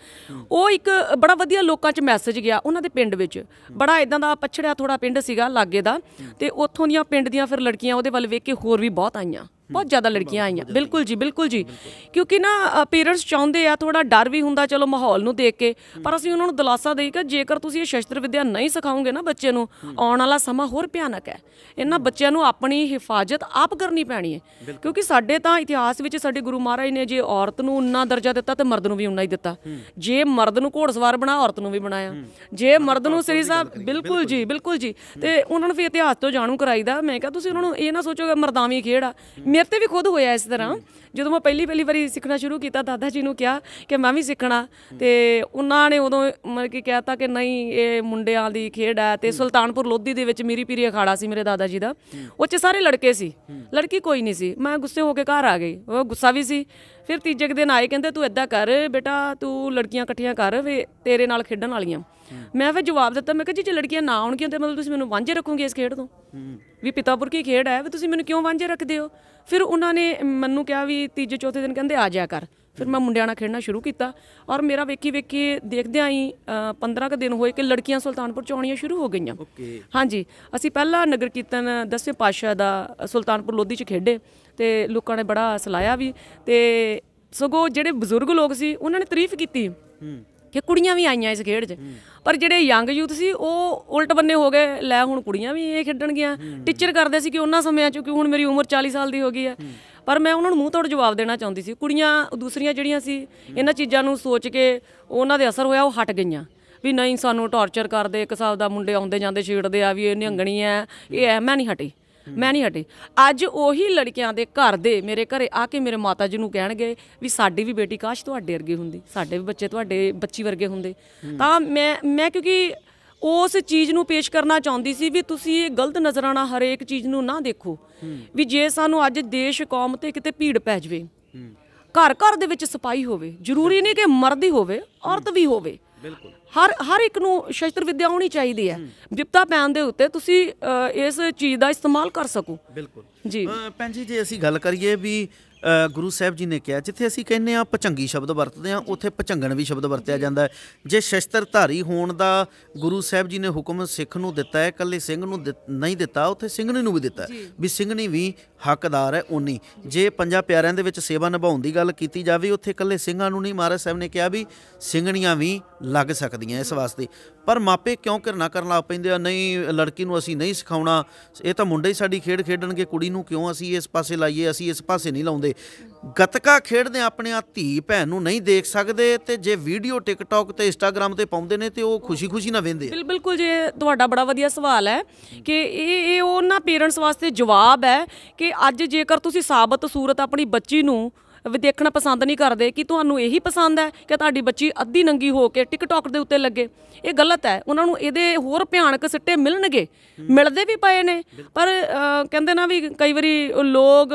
A: ਉਹ ਇੱਕ ਬੜਾ ਵਧੀਆ ਲੋਕਾਂ 'ਚ ਮੈਸੇਜ ਗਿਆ ਉਹਨਾਂ ਦੇ ਪਿੰਡ ਵਿੱਚ, ਬੜਾ ਇਦਾਂ ਦਾ ਪਛੜਿਆ ਥੋੜਾ ਪਿੰਡ ਸੀਗਾ ਲਾਗੇ ਦਾ, ਤੇ ਉੱਥੋਂ ਦੀਆਂ ਪਿੰਡ ਦੀਆਂ ਫਿਰ ਲੜਕੀਆਂ ਉਹਦੇ ਵੱਲ ਵੇਖ ਕੇ ਹੋਰ ਵੀ ਬਹੁਤ ਆਈਆਂ, ਬਹੁਤ ਜ਼ਿਆਦਾ ਲੜਕੀਆਂ ਆਈਆਂ। ਬਿਲਕੁਲ ਜੀ, ਬਿਲਕੁਲ ਜੀ, ਕਿਉਂਕਿ ਨਾ ਪੇਰੈਂਟਸ ਚਾਹੁੰਦੇ ਆ, ਥੋੜਾ ਡਰ ਵੀ ਹੁੰਦਾ ਚਲੋ ਮਾਹੌਲ ਨੂੰ ਦੇਖ ਕੇ, ਪਰ ਅਸੀਂ ਉਹਨਾਂ ਨੂੰ ਦਿਲਾਸਾ ਦੇਈ ਕਿ ਜੇਕਰ ਤੁਸੀਂ ਇਹ ਸ਼ਸਤਰ ਵਿੱਦਿਆ ਨਹੀਂ ਸਿਖਾਓਗੇ ਨਾ ਬੱਚੇ ਨੂੰ, ਆਉਣ ਵਾਲਾ ਸਮਾਂ ਹੋਰ ਭਿਆਨਕ ਹੈ। ਇਹਨਾਂ ਬੱਚਿਆਂ ਨੂੰ ਆਪਣੀ ਹਿਫਾਜ਼ਤ ਆਪ ਕਰਨੀ ਪੈਣੀ ਹੈ, ਕਿਉਂਕਿ ਸਾਡੇ ਤਾਂ ਇਤਿਹਾਸ ਵਿੱਚ ਸਾਡੇ ਗੁਰੂ ਮਹਾਰਾਜ ਨੇ ਜੇ ਔਰਤ ਨੂੰ ਉਨਾ ਦਰਜਾ ਦਿੱਤਾ ਤੇ ਮਰਦ ਨੂੰ ਵੀ ਉਨਾ ਹੀ ਦਿੱਤਾ। ਜੇ ਮਰਦ ਨੂੰ ਘੋੜਸਵਾਰ ਬਣਾ, ਔਰਤ ਨੂੰ ਵੀ ਬਣਾਇਆ। ਜੇ ਮਰਦ ਨੂੰ ਸ੍ਰੀ ਸਾਹਿਬ, ਬਿਲਕੁਲ ਜੀ, ਬਿਲਕੁਲ ਜੀ, ਤੇ ਉਹਨਾਂ ਨੂੰ ਵੀ ਇਤਿਹਾਸ ਤੋਂ ਜਾਣੂ ਕਰਾਈਦਾ। ਮੈਂ ਕਿਹਾ ਤੁਸੀਂ ਉਹਨਾਂ ਨੂੰ ਇਹ ਨਾ ਸੋਚੋਗੇ ਮਰਦਾਵੀ ਖੇਡ ਆ। ਮੇਰੇ ਤੇ ਵੀ ਖੁਦ ਹੋਇਆ ਇਸ ਤਰ੍ਹਾਂ, ਜਦੋਂ ਮੈਂ ਪਹਿਲੀ ਵਾਰੀ ਸਿੱਖਣਾ ਸ਼ੁਰੂ ਕੀਤਾ, ਦਾਦਾ ਜੀ ਨੂੰ ਕਿਹਾ ਕਿ ਮੈਂ ਵੀ ਸਿੱਖਣਾ, ਤੇ ਉਹਨਾਂ ਨੇ ਉਦੋਂ ਮਤਲਬ ਕਿ ਕਹਿ ਤਾ ਕਿ ਨਹੀਂ ਇਹ ਮੁੰਡਿਆਂ ਦੀ ਖੇਡ ਹੈ। ਤੇ ਸੁਲਤਾਨਪੁਰ ਲੋਧੀ ਦੇ ਵਿੱਚ ਮੀਰੀ ਪੀਰੀ ਅਖਾੜਾ ਸੀ ਮੇਰੇ ਦਾਦਾ ਜੀ ਦਾ, ਉਹ 'ਚ ਸਾਰੇ ਲੜਕੇ ਸੀ, ਲੜਕੀ ਕੋਈ ਨਹੀਂ ਸੀ। ਮੈਂ ਗੁੱਸੇ ਹੋ ਕੇ ਘਰ ਆ ਗਈ, ਉਹ ਗੁੱਸਾ ਵੀ ਸੀ। ਫਿਰ ਤੀਜੇ ਦਿਨ ਆਏ, ਕਹਿੰਦੇ ਤੂੰ ਇੱਦਾਂ ਕਰ ਬੇਟਾ, ਤੂੰ ਲੜਕੀਆਂ ਇਕੱਠੀਆਂ ਕਰ ਵੀ ਤੇਰੇ ਨਾਲ ਖੇਡਣ ਵਾਲੀਆਂ। ਮੈਂ ਫਿਰ ਜਵਾਬ ਦਿੱਤਾ, ਮੈਂ ਕਿਹਾ ਜੀ ਜੇ ਲੜਕੀਆਂ ਨਾ ਆਉਣਗੀਆਂ ਤਾਂ ਮਤਲਬ ਤੁਸੀਂ ਮੈਨੂੰ ਵਾਂਝੇ ਰੱਖੋਗੇ ਇਸ ਖੇਡ ਤੋਂ? ਵੀ ਪਿਤਾਪੁਰ ਕੀ ਖੇਡ ਹੈ, ਵੀ ਤੁਸੀਂ ਮੈਨੂੰ ਕਿਉਂ ਵਾਂਝੇ ਰੱਖਦੇ ਹੋ? ਫਿਰ ਉਹਨਾਂ ਨੇ ਮੈਨੂੰ ਕਿਹਾ ਵੀ ਤੀਜੇ ਚੌਥੇ ਦਿਨ ਕਹਿੰਦੇ ਆ ਜਾਇਆ ਕਰ। ਫਿਰ ਮੈਂ ਮੁੰਡਿਆਂ ਨਾਲ ਖੇਡਣਾ ਸ਼ੁਰੂ ਕੀਤਾ, ਔਰ ਮੇਰਾ ਵੇਖੀ ਦੇਖਦਿਆਂ ਹੀ 15 ਕੁ ਦਿਨ ਹੋਏ ਕਿ ਲੜਕੀਆਂ ਸੁਲਤਾਨਪੁਰ 'ਚ ਆਉਣੀਆਂ ਸ਼ੁਰੂ ਹੋ ਗਈਆਂ। ਹਾਂਜੀ, ਅਸੀਂ ਪਹਿਲਾ ਨਗਰ ਕੀਰਤਨ 10ਵੇਂ ਪਾਤਸ਼ਾਹ ਦਾ ਸੁਲਤਾਨਪੁਰ ਲੋਧੀ 'ਚ ਖੇਡੇ, ਤੇ ਲੋਕਾਂ ਨੇ ਬੜਾ ਸਲਾਹਿਆ ਵੀ, ਤੇ ਸਗੋਂ ਜਿਹੜੇ ਬਜ਼ੁਰਗ ਲੋਕ ਸੀ ਉਹਨਾਂ ਨੇ ਤਾਰੀਫ ਕੀਤੀ ਕਿ ਕੁੜੀਆਂ ਵੀ ਆਈਆਂ ਇਸ ਖੇਡ 'ਚ। ਪਰ ਜਿਹੜੇ ਯੰਗ ਯੂਥ ਸੀ ਉਹ ਉਲਟ ਬੰਨੇ ਹੋ ਗਏ, ਲੈ ਹੁਣ ਕੁੜੀਆਂ ਵੀ ਇਹ ਖੇਡਣਗੀਆਂ। ਟੀਚਰ ਕਰਦੇ ਸੀ ਕਿ ਉਹਨਾਂ ਸਮਿਆਂ 'ਚ, ਕਿ ਹੁਣ ਮੇਰੀ ਉਮਰ 40 ਸਾਲ ਦੀ ਹੋ ਗਈ ਹੈ, ਪਰ ਮੈਂ ਉਹਨਾਂ ਨੂੰ ਮੂੰਹ ਤੋੜ ਜਵਾਬ ਦੇਣਾ ਚਾਹੁੰਦੀ ਸੀ। ਕੁੜੀਆਂ ਦੂਸਰੀਆਂ ਜਿਹੜੀਆਂ ਸੀ ਇਹਨਾਂ ਚੀਜ਼ਾਂ ਨੂੰ ਸੋਚ ਕੇ ਉਹਨਾਂ ਦੇ ਅਸਰ ਹੋਇਆ, ਉਹ ਹਟ ਗਈਆਂ ਵੀ ਨਹੀਂ ਸਾਨੂੰ ਟੌਰਚਰ ਕਰਦੇ, ਇੱਕ ਹਿਸਾਬ ਦਾ ਮੁੰਡੇ ਆਉਂਦੇ ਜਾਂਦੇ ਛੇੜਦੇ ਆ ਵੀ ਇਹ ਨਿਹੰਗਣੀ ਹੈ, ਇਹ ਹੈ। ਮੈਂ ਨਹੀਂ ਹਟੀ। ਅੱਜ ਉਹੀ ਲੜਕੀਆਂ ਦੇ ਘਰ ਦੇ ਮੇਰੇ ਘਰੇ ਆ ਕੇ ਮੇਰੇ ਮਾਤਾ ਜੀ ਨੂੰ ਕਹਿਣਗੇ ਵੀ ਸਾਡੀ ਵੀ ਬੇਟੀ ਕਾਸ਼ ਤੁਹਾਡੇ ਵਰਗੀ ਹੁੰਦੀ, ਸਾਡੇ ਵੀ ਬੱਚੇ ਤੁਹਾਡੇ ਬੱਚੀ ਵਰਗੇ ਹੁੰਦੇ। ਤਾਂ ਮੈਂ ਕਿਉਂਕਿ ਉਸ ਚੀਜ਼ ਨੂੰ ਪੇਸ਼ ਕਰਨਾ ਚਾਹੁੰਦੀ ਸੀ ਵੀ ਤੁਸੀਂ ਇਹ ਗਲਤ ਨਜ਼ਰਾਂ ਨਾਲ ਹਰੇਕ ਚੀਜ਼ ਨੂੰ ਨਾ ਦੇਖੋ, ਵੀ ਜੇ ਸਾਨੂੰ ਅੱਜ ਦੇਸ਼ ਕੌਮ ਤੇ ਕਿਤੇ ਭੀੜ ਪੈ ਜਾਵੇ, ਘਰ ਦੇ ਵਿੱਚ ਸਫਾਈ ਹੋਵੇ, ਜ਼ਰੂਰੀ ਨਹੀਂ ਕਿ ਮਰਦ ਹੀ ਹੋਵੇ, ਔਰਤ ਵੀ ਹੋਵੇ, ਹਰ ਇੱਕ ਨੂੰ ਸ਼ਸਤਰ ਵਿੱਦਿਆ ਆਉਣੀ ਚਾਹੀਦੀ ਹੈ। ਵਿਪਤਾ ਪੈਣ ਦੇ ਉੱਤੇ ਤੁਸੀਂ ਇਸ ਚੀਜ਼ ਦਾ ਇਸਤੇਮਾਲ ਕਰ ਸਕੋ। ਬਿਲਕੁਲ ਜੀ।
B: ਭੈਣ ਜੀ ਜੇ ਅਸੀਂ ਗੱਲ ਕਰੀਏ ਵੀ ਗੁਰੂ ਸਾਹਿਬ ਜੀ ਨੇ ਕਿਹਾ, ਜਿੱਥੇ ਅਸੀਂ ਕਹਿੰਦੇ ਹਾਂ ਭਚੰਗੀ ਸ਼ਬਦ ਵਰਤਦੇ ਹਾਂ, ਉੱਥੇ ਭਚੰਗਣ ਵੀ ਸ਼ਬਦ ਵਰਤਿਆ ਜਾਂਦਾ ਹੈ। ਜੇ ਸ਼ਸਤਰਧਾਰੀ ਹੋਣ ਦਾ ਗੁਰੂ ਸਾਹਿਬ ਜੀ ਨੇ ਹੁਕਮ ਸਿੱਖ ਨੂੰ ਦਿੱਤਾ ਹੈ, ਇਕੱਲੇ ਸਿੰਘ ਨੂੰ ਨਹੀਂ ਦਿੱਤਾ, ਉੱਥੇ ਸਿੰਘਣੀ ਨੂੰ ਵੀ ਦਿੱਤਾ ਵੀ ਸਿੰਘਣੀ ਵੀ ਹੱਕਦਾਰ ਹੈ ਓਨੀ। ਜੇ ਪੰਜਾਂ ਪਿਆਰਿਆਂ ਦੇ ਵਿੱਚ ਸੇਵਾ ਨਿਭਾਉਣ ਦੀ ਗੱਲ ਕੀਤੀ ਜਾਵੇ, ਉੱਥੇ ਇਕੱਲੇ ਸਿੰਘਾਂ ਨੂੰ ਨਹੀਂ, ਮਹਾਰਾਜ ਸਾਹਿਬ ਨੇ ਕਿਹਾ ਵੀ ਸਿੰਘਣੀਆਂ ਵੀ ਲੱਗ ਸਕਦੀਆਂ ਇਸ ਵਾਸਤੇ। ਪਰ ਮਾਪੇ ਕਿਉਂ ਘਿਰਨਾ ਕਰਨ ਲੱਗ ਪੈਂਦੇ ਆ, ਨਹੀਂ ਲੜਕੀ ਨੂੰ ਅਸੀਂ ਨਹੀਂ ਸਿਖਾਉਣਾ, ਇਹ ਤਾਂ ਮੁੰਡੇ ਹੀ ਸਾਡੀ ਖੇਡ ਖੇਡਣਗੇ, ਕੁੜੀ ਨੂੰ ਕਿਉਂ ਅਸੀਂ ਇਸ ਪਾਸੇ ਲਾਈਏ, ਅਸੀਂ ਇਸ ਪਾਸੇ ਨਹੀਂ ਲਾਉਂਦੇ। ਗੱਤਕਾ ਖੇਡਦੇ ਆਪਣੇ ਆ ਧੀ ਭੈਣ ਨੂੰ ਨਹੀਂ ਦੇਖ ਸਕਦੇ, ਤੇ ਜੇ ਵੀਡੀਓ ਟਿਕਟੌਕ ਤੇ ਇੰਸਟਾਗ੍ਰਾਮ ਤੇ ਪਾਉਂਦੇ ਨੇ ਤੇ ਉਹ ਖੁਸ਼ੀ ਨਾ ਵੇਂਦੇ।
A: ਬਿਲਕੁਲ ਜੀ, ਤੁਹਾਡਾ ਬੜਾ ਵਧੀਆ ਸਵਾਲ ਹੈ ਕਿ ਇਹ ਉਹਨਾਂ ਪੇਰੈਂਟਸ ਵਾਸਤੇ ਜਵਾਬ ਹੈ ਕਿ ਅੱਜ ਜੇਕਰ ਤੁਸੀਂ ਸਾਬਤ ਸੂਰਤ ਆਪਣੀ ਬੱਚੀ ਨੂੰ ਵੀ ਦੇਖਣਾ ਪਸੰਦ ਨਹੀਂ ਕਰਦੇ, ਕਿ ਤੁਹਾਨੂੰ ਇਹੀ ਪਸੰਦ ਹੈ ਕਿ ਤੁਹਾਡੀ ਬੱਚੀ ਅੱਧੀ ਨੰਗੀ ਹੋ ਕੇ ਟਿਕਟੌਕ ਦੇ ਉੱਤੇ ਲੱਗੇ, ਇਹ ਗਲਤ ਹੈ। ਉਹਨਾਂ ਨੂੰ ਇਹਦੇ ਹੋਰ ਭਿਆਨਕ ਸਿੱਟੇ ਮਿਲਣਗੇ, ਮਿਲਦੇ ਵੀ ਪਏ ਨੇ। ਪਰ ਕਹਿੰਦੇ ਨਾ ਵੀ ਕਈ ਵਾਰੀ ਲੋਕ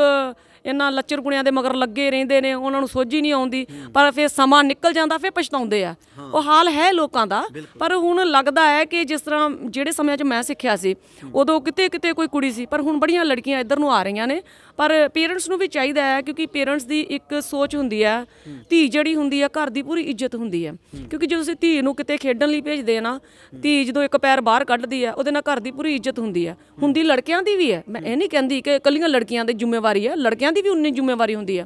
A: ਇਹਨਾਂ ਲੱਚਰ ਕੁੜੀਆਂ ਦੇ ਮਗਰ ਲੱਗੇ ਰਹਿੰਦੇ ਨੇ, ਉਹਨਾਂ ਨੂੰ ਸੋਝੀ ਨਹੀਂ ਆਉਂਦੀ, ਪਰ ਫਿਰ ਸਮਾਂ ਨਿਕਲ ਜਾਂਦਾ, ਫਿਰ ਪਛਤਾਉਂਦੇ ਆ। ਉਹ ਹਾਲ ਹੈ ਲੋਕਾਂ ਦਾ। ਪਰ ਹੁਣ ਲੱਗਦਾ ਹੈ ਕਿ ਜਿਸ ਤਰ੍ਹਾਂ ਜਿਹੜੇ ਸਮਿਆਂ 'ਚ ਮੈਂ ਸਿੱਖਿਆ ਸੀ, ਉਦੋਂ ਕਿਤੇ ਕੋਈ ਕੁੜੀ ਸੀ, ਪਰ ਹੁਣ ਬੜੀਆਂ ਲੜਕੀਆਂ ਇੱਧਰ ਨੂੰ ਆ ਰਹੀਆਂ ਨੇ। ਪਰ ਪੇਰੈਂਟਸ ਨੂੰ ਵੀ ਚਾਹੀਦਾ ਹੈ, ਕਿਉਂਕਿ ਪੇਰੈਂਟਸ ਦੀ ਇੱਕ ਸੋਚ ਹੁੰਦੀ ਹੈ, ਧੀ ਜਿਹੜੀ ਹੁੰਦੀ ਹੈ ਘਰ ਦੀ ਪੂਰੀ ਇੱਜ਼ਤ ਹੁੰਦੀ ਹੈ। ਕਿਉਂਕਿ ਜਦੋਂ ਤੁਸੀਂ ਧੀ ਨੂੰ ਕਿਤੇ ਖੇਡਣ ਲਈ ਭੇਜਦੇ ਆ ਨਾ, ਧੀ ਜਦੋਂ ਇੱਕ ਪੈਰ ਬਾਹਰ ਕੱਢਦੀ ਹੈ ਉਹਦੇ ਨਾਲ ਘਰ ਦੀ ਪੂਰੀ ਇੱਜ਼ਤ ਹੁੰਦੀ ਹੈ। ਲੜਕਿਆਂ ਦੀ ਵੀ ਹੈ, ਮੈਂ ਇਹ ਨਹੀਂ ਕਹਿੰਦੀ ਕਿ ਇਕੱਲੀਆਂ ਲੜਕੀਆਂ ਦੀ ਜ਼ਿੰਮੇਵਾਰੀ ਹੈ, ਲੜਕਿਆਂ ਦੀ ਵੀ ਉਨੀ ਜ਼ਿੰਮੇਵਾਰੀ ਹੁੰਦੀ ਹੈ।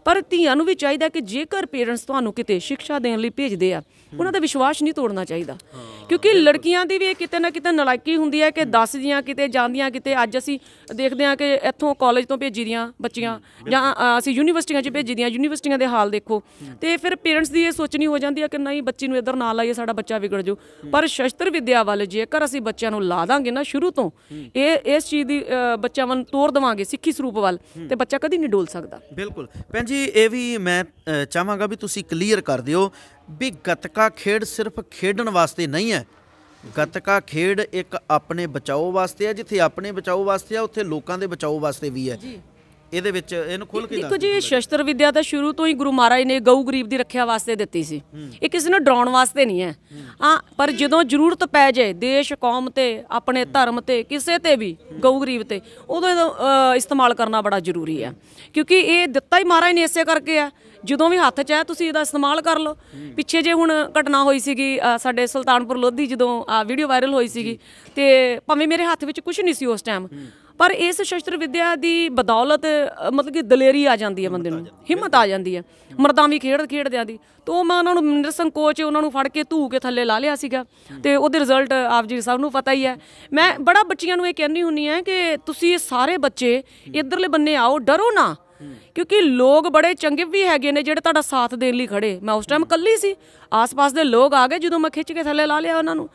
A: ਪਰ ਧੀਆਂ ਨੂੰ ਵੀ ਚਾਹੀਦਾ ਕਿ ਜੇਕਰ ਪੇਰੈਂਟਸ ਤੁਹਾਨੂੰ ਕਿਤੇ ਸਿੱਖਿਆ ਦੇਣ ਲਈ ਭੇਜਦੇ ਆ, ਉਹਨਾਂ ਦਾ ਵਿਸ਼ਵਾਸ ਨਹੀਂ ਤੋੜਨਾ ਚਾਹੀਦਾ, ਕਿਉਂਕਿ ਲੜਕੀਆਂ ਦੀ ਵੀ ਕਿਤੇ ਨਾ ਕਿਤੇ ਨਲਾਇਕੀ ਹੁੰਦੀ ਹੈ ਕਿ ਦੱਸਦੀਆਂ ਕਿਤੇ ਜਾਂਦੀਆਂ ਕਿਤੇ। ਅੱਜ ਅਸੀਂ ਦੇਖਦੇ ਹਾਂ ਕਿ ਇੱਥੋਂ ਕਾਲਜ ਤੋਂ ਭੇਜੀ ਦੀਆਂ ਬੱਚੀਆਂ ਜਾਂ ਅਸੀਂ ਯੂਨੀਵਰਸਿਟੀਆਂ 'ਚ ਭੇਜੀ ਦੀਆਂ, ਯੂਨੀਵਰਸਿਟੀਆਂ ਦੇ ਹਾਲ ਦੇਖੋ, ਤੇ ਫਿਰ ਪੇਰੈਂਟਸ ਦੀ ਇਹ ਸੋਚਣੀ ਹੋ ਜਾਂਦੀ ਹੈ ਕਿ ਨਹੀਂ ਬੱਚੀ ਨੂੰ ਇੱਧਰ ਨਾ ਲਾਈਏ, ਸਾਡਾ ਬੱਚਾ ਵਿਗੜ ਜਾਊ। ਪਰ ਸ਼ਸਤਰ ਵਿੱਦਿਆ ਵੱਲ ਜੇਕਰ ਅਸੀਂ ਬੱਚਿਆਂ ਨੂੰ ਲਾ ਦਾਂਗੇ ਨਾ ਸ਼ੁਰੂ ਤੋਂ, ਇਸ ਚੀਜ਼ ਦੀ ਬੱਚਿਆਂ ਵੱਲ ਤੋਰ ਦੇਵਾਂਗੇ ਸਿੱਖੀ ਸਰੂਪ ਵੱਲ, ਤੇ ਬੱਚਾ ਕਦੀ ਨਹੀਂ ਡੋਲ ਸਕਦਾ।
B: ਬਿਲਕੁਲ ਭੈਣ ਜੀ, ਇਹ ਵੀ ਮੈਂ ਚਾਹਾਂਗਾ ਵੀ ਤੁਸੀਂ ਕਲੀਅਰ ਕਰ ਦਿਓ ਵੀ ਗੱਤਕਾ ਖੇਡ ਸਿਰਫ ਖੇਡਣ ਵਾਸਤੇ ਨਹੀਂ ਹੈ। ਗੱਤਕਾ ਖੇਡ ਇੱਕ ਆਪਣੇ ਬਚਾਓ ਵਾਸਤੇ ਹੈ, ਜਿੱਥੇ ਆਪਣੇ ਬਚਾਓ ਵਾਸਤੇ ਆ ਉੱਥੇ ਲੋਕਾਂ ਦੇ ਬਚਾਓ ਵਾਸਤੇ ਵੀ ਹੈ। ਇਹਦੇ ਵਿੱਚ ਇਹਨੂੰ ਖੁੱਲ੍ਹ ਕੇ
A: ਦੇਖੋ ਜੀ, ਸ਼ਸਤਰ ਵਿੱਦਿਆ ਤਾਂ ਸ਼ੁਰੂ ਤੋਂ ਹੀ ਗੁਰੂ ਮਹਾਰਾਜ ਨੇ ਗਊ ਗਰੀਬ ਦੀ ਰੱਖਿਆ ਵਾਸਤੇ ਦਿੱਤੀ ਸੀ, ਇਹ ਕਿਸੇ ਨੂੰ ਡਰਾਉਣ ਵਾਸਤੇ ਨਹੀਂ ਹੈ। ਪਰ ਜਦੋਂ ਜ਼ਰੂਰਤ ਪੈ ਜਾਏ ਦੇਸ਼ ਕੌਮ ਤੇ ਆਪਣੇ ਧਰਮ ਤੇ ਕਿਸੇ ਤੇ ਵੀ ਗਊ ਗਰੀਬ ਤੇ, ਉਦੋਂ ਇਸਤੇਮਾਲ ਕਰਨਾ ਬੜਾ ਜ਼ਰੂਰੀ ਹੈ, ਕਿਉਂਕਿ ਇਹ ਦਿੱਤਾ ਹੀ ਮਹਾਰਾਜ ਨੇ ਇਸੇ ਕਰਕੇ ਆ। ਜਦੋਂ ਵੀ ਹੱਥ 'ਚ ਹੈ ਤੁਸੀਂ ਇਹਦਾ ਇਸਤੇਮਾਲ ਕਰ ਲਓ। ਪਿੱਛੇ ਜੇ ਹੁਣ ਘਟਨਾ ਹੋਈ ਸੀਗੀ ਸਾਡੇ ਸੁਲਤਾਨਪੁਰ ਲੋਧੀ, ਜਦੋਂ ਵੀਡੀਓ ਵਾਇਰਲ ਹੋਈ ਸੀਗੀ, ਤੇ ਭਾਵੇਂ ਮੇਰੇ ਹੱਥ ਵਿੱਚ ਕੁਝ ਨਹੀਂ ਸੀ ਉਸ ਟਾਈਮ, ਪਰ ਇਸ ਸ਼ਸਤਰ ਵਿੱਦਿਆ ਦੀ ਬਦੌਲਤ ਮਤਲਬ ਕਿ ਦਲੇਰੀ ਆ ਜਾਂਦੀ ਹੈ, ਬੰਦੇ ਨੂੰ ਹਿੰਮਤ ਆ ਜਾਂਦੀ ਹੈ। ਮਰਦਾਂ ਵੀ ਖੇਡਦਿਆਂ ਦੀ, ਤਾਂ ਮੈਂ ਉਹਨਾਂ ਨੂੰ ਨਿਰਸੰਕੋਚ ਉਹਨਾਂ ਨੂੰ ਫੜ ਕੇ ਧੂ ਕੇ ਥੱਲੇ ਲਾ ਲਿਆ ਸੀਗਾ, ਤੇ ਉਹਦੇ ਰਿਜ਼ਲਟ ਆਪ ਜੀ ਸਭ ਨੂੰ ਪਤਾ ਹੀ ਹੈ। ਮੈਂ ਬੜਾ ਬੱਚੀਆਂ ਨੂੰ ਇਹ ਕਹਿੰਦੀ ਹੁੰਦੀ ਹਾਂ ਕਿ ਤੁਸੀਂ ਸਾਰੇ ਬੱਚੇ ਇੱਧਰਲੇ ਬੰਨੇ ਆਓ, ਡਰੋ ਨਾ, ਕਿਉਂਕਿ ਲੋਕ ਬੜੇ ਚੰਗੇ ਵੀ ਹੈਗੇ ਨੇ ਜਿਹੜੇ ਤੁਹਾਡਾ ਸਾਥ ਦੇਣ ਲਈ ਖੜੇ। ਮੈਂ ਉਸ ਟਾਈਮ ਇਕੱਲੀ ਸੀ, ਆਸ-ਪਾਸ ਦੇ ਲੋਕ ਆ ਗਏ ਜਦੋਂ ਮੈਂ ਖਿੱਚ ਕੇ ਥੱਲੇ ਲਾ ਲਿਆ ਉਹਨਾਂ ਨੂੰ।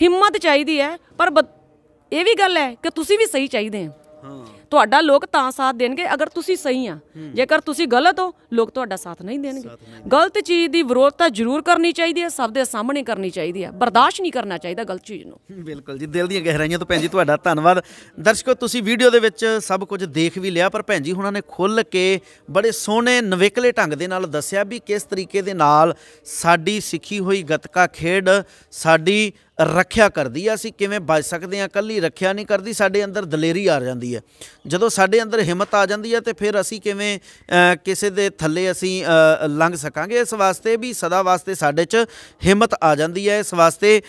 A: ਹਿੰਮਤ ਚਾਹੀਦੀ ਹੈ, ਪਰ ਇਹ ਵੀ ਗੱਲ ਹੈ ਕਿ ਤੁਸੀਂ ਵੀ ਸਹੀ ਚਾਹੀਦੇ ਆ। ਤੁਹਾਡਾ ਲੋਕ ਤਾਂ ਸਾਥ ਦੇਣਗੇ ਅਗਰ ਤੁਸੀਂ ਸਹੀ ਆ, ਜੇਕਰ ਤੁਸੀਂ ਗਲਤ ਹੋ ਲੋਕ ਤੁਹਾਡਾ ਸਾਥ ਨਹੀਂ ਦੇਣਗੇ। ਗਲਤ ਚੀਜ਼ ਦੀ ਵਿਰੋਧਤਾ ਜ਼ਰੂਰ ਕਰਨੀ ਚਾਹੀਦੀ ਹੈ, ਸਭ ਦੇ ਸਾਹਮਣੇ ਕਰਨੀ ਚਾਹੀਦੀ ਹੈ, ਬਰਦਾਸ਼ਤ ਨਹੀਂ ਕਰਨਾ ਚਾਹੀਦਾ ਗਲਤ ਚੀਜ਼ ਨੂੰ।
B: ਬਿਲਕੁਲ ਜੀ, ਦਿਲ ਦੀਆਂ ਗਹਿਰਾਈਆਂ ਤੋਂ ਭੈਣ ਜੀ ਤੁਹਾਡਾ ਧੰਨਵਾਦ। ਦਰਸ਼ਕੋ, ਤੁਸੀਂ ਵੀਡੀਓ ਦੇ ਵਿੱਚ ਸਭ ਕੁਝ ਦੇਖ ਵੀ ਲਿਆ, ਪਰ ਭੈਣ ਜੀ ਹੁਣਾਂ ਨੇ ਖੁੱਲ੍ਹ ਕੇ ਬੜੇ ਸੋਹਣੇ ਨਵੇਕਲੇ ਢੰਗ ਦੇ ਨਾਲ ਦੱਸਿਆ ਵੀ ਕਿਸ ਤਰੀਕੇ ਦੇ ਨਾਲ ਸਾਡੀ ਸਿੱਖੀ ਹੋਈ ਗੱਤਕਾ ਖੇਡ ਸਾਡੀ ਰੱਖਿਆ ਕਰਦੀ ਆ, ਅਸੀਂ ਕਿਵੇਂ ਬਚ ਸਕਦੇ ਹਾਂ। ਇਕੱਲੀ ਰੱਖਿਆ ਨਹੀਂ ਕਰਦੀ, ਸਾਡੇ ਅੰਦਰ ਦਲੇਰੀ ਆ ਜਾਂਦੀ ਹੈ। ਜਦੋਂ ਸਾਡੇ ਅੰਦਰ ਹਿੰਮਤ ਆ ਜਾਂਦੀ ਹੈ ਤੇ ਫਿਰ ਅਸੀਂ ਕਿਵੇਂ ਕਿਸੇ ਦੇ ਥੱਲੇ ਅਸੀਂ ਲੰਘ ਸਕਾਂਗੇ। ਇਸ ਵਾਸਤੇ ਵੀ ਸਦਾ ਵਾਸਤੇ ਸਾਡੇ 'ਚ ਹਿੰਮਤ ਆ ਜਾਂਦੀ ਹੈ। ਇਸ ਵਾਸਤੇ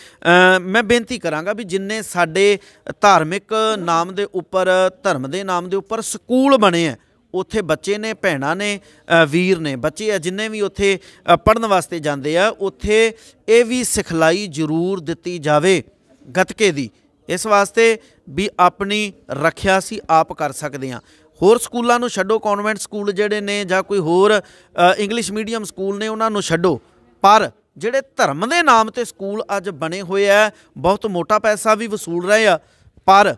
B: ਮੈਂ ਬੇਨਤੀ ਕਰਾਂਗਾ ਵੀ ਜਿੰਨੇ ਸਾਡੇ ਧਾਰਮਿਕ ਨਾਮ ਦੇ ਉੱਪਰ, ਧਰਮ ਦੇ ਨਾਮ ਦੇ ਉੱਪਰ ਸਕੂਲ ਬਣੇ ਹੈ, ਉੱਥੇ ਬੱਚੇ ਨੇ, ਭੈਣਾਂ ਨੇ, ਵੀਰ ਨੇ, ਬੱਚੇ ਆ ਜਿੰਨੇ ਵੀ ਉੱਥੇ ਪੜ੍ਹਨ ਵਾਸਤੇ ਜਾਂਦੇ ਆ, ਉੱਥੇ ਇਹ ਵੀ ਸਿਖਲਾਈ ਜ਼ਰੂਰ ਦਿੱਤੀ ਜਾਵੇ ਗੱਤਕੇ ਦੀ, ਇਸ ਵਾਸਤੇ ਵੀ ਆਪਣੀ ਰੱਖਿਆ ਅਸੀਂ ਆਪ ਕਰ ਸਕਦੇ ਹਾਂ। ਹੋਰ ਸਕੂਲਾਂ ਨੂੰ ਛੱਡੋ, ਕਨਵੈਂਟ ਸਕੂਲ ਜਿਹੜੇ ਨੇ ਜਾਂ ਕੋਈ ਹੋਰ ਇੰਗਲਿਸ਼ ਮੀਡੀਅਮ ਸਕੂਲ ਨੇ ਉਹਨਾਂ ਨੂੰ ਛੱਡੋ, ਪਰ ਜਿਹੜੇ ਧਰਮ ਦੇ ਨਾਮ 'ਤੇ ਸਕੂਲ ਅੱਜ ਬਣੇ ਹੋਏ ਆ, ਬਹੁਤ ਮੋਟਾ ਪੈਸਾ ਵੀ ਵਸੂਲ ਰਹੇ ਆ, ਪਰ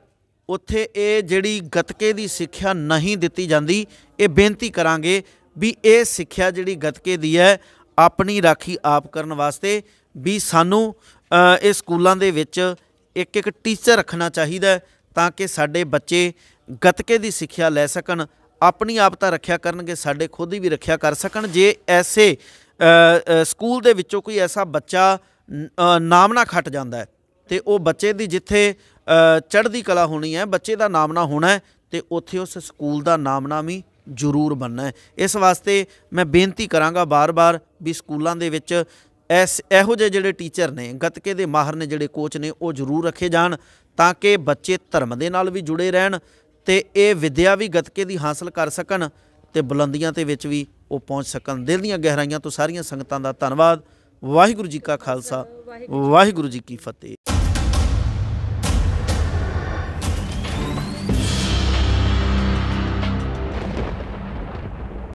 B: ਉੱਥੇ ਇਹ ਜਿਹੜੀ ਗੱਤਕੇ ਦੀ ਸਿੱਖਿਆ ਨਹੀਂ ਦਿੱਤੀ ਜਾਂਦੀ। ਇਹ ਬੇਨਤੀ ਕਰਾਂਗੇ ਵੀ ਇਹ ਸਿੱਖਿਆ ਜਿਹੜੀ ਗੱਤਕੇ ਦੀ ਹੈ ਆਪਣੀ ਰਾਖੀ ਆਪ ਕਰਨ ਵਾਸਤੇ ਵੀ ਸਾਨੂੰ ਇਹ ਸਕੂਲਾਂ ਦੇ ਵਿੱਚ ਇੱਕ ਟੀਚਰ ਰੱਖਣਾ ਚਾਹੀਦਾ, ਤਾਂ ਕਿ ਸਾਡੇ ਬੱਚੇ ਗੱਤਕੇ ਦੀ ਸਿੱਖਿਆ ਲੈ ਸਕਣ, ਆਪਣੀ ਆਪ ਤਾਂ ਰੱਖਿਆ ਕਰਨਗੇ, ਸਾਡੇ ਖੁਦ ਦੀ ਵੀ ਰੱਖਿਆ ਕਰ ਸਕਣ। ਜੇ ਐਸੇ ਸਕੂਲ ਦੇ ਵਿੱਚੋਂ ਕੋਈ ਐਸਾ ਬੱਚਾ ਨਾਮ ਨਾ ਖੱਟ ਜਾਂਦਾ ਹੈ ਤੇ ਉਹ ਬੱਚੇ ਦੀ ਜਿੱਥੇ ਚੜ੍ਹਦੀ ਕਲਾ ਹੋਣੀ ਹੈ, ਬੱਚੇ ਦਾ ਨਾਮ ਨਾ ਹੋਣਾ ਹੈ, ਤੇ ਉੱਥੇ ਉਸ ਸਕੂਲ ਦਾ ਨਾਮਨਾ ਵੀ ਜ਼ਰੂਰ ਬਣਨਾ ਹੈ। ਇਸ ਵਾਸਤੇ ਮੈਂ ਬੇਨਤੀ ਕਰਾਂਗਾ ਬਾਰ-ਬਾਰ ਵੀ ਸਕੂਲਾਂ ਦੇ ਵਿੱਚ ਇਹੋ ਜਿਹੇ ਜਿਹੜੇ ਟੀਚਰ ਨੇ, ਗੱਤਕੇ ਦੇ ਮਾਹਰ ਨੇ, ਜਿਹੜੇ ਕੋਚ ਨੇ, ਉਹ ਜ਼ਰੂਰ ਰੱਖੇ ਜਾਣ, ਤਾਂ ਕਿ ਬੱਚੇ ਧਰਮ ਦੇ ਨਾਲ ਵੀ ਜੁੜੇ ਰਹਿਣ ਤੇ ਇਹ ਵਿੱਦਿਆ ਵੀ ਗੱਤਕੇ ਦੀ ਹਾਸਲ ਕਰ ਸਕਣ ਤੇ ਬੁਲੰਦੀਆਂ ਦੇ ਵਿੱਚ ਵੀ ਉਹ ਪਹੁੰਚ ਸਕਣ। ਦਿਲ ਦੀਆਂ ਗਹਿਰਾਈਆਂ ਤੋਂ ਸਾਰੀਆਂ ਸੰਗਤਾਂ ਦਾ ਧੰਨਵਾਦ। ਵਾਹਿਗੁਰੂ ਜੀ ਕਾ ਖਾਲਸਾ, ਵਾਹਿਗੁਰੂ ਜੀ ਕੀ ਫਤਿਹ।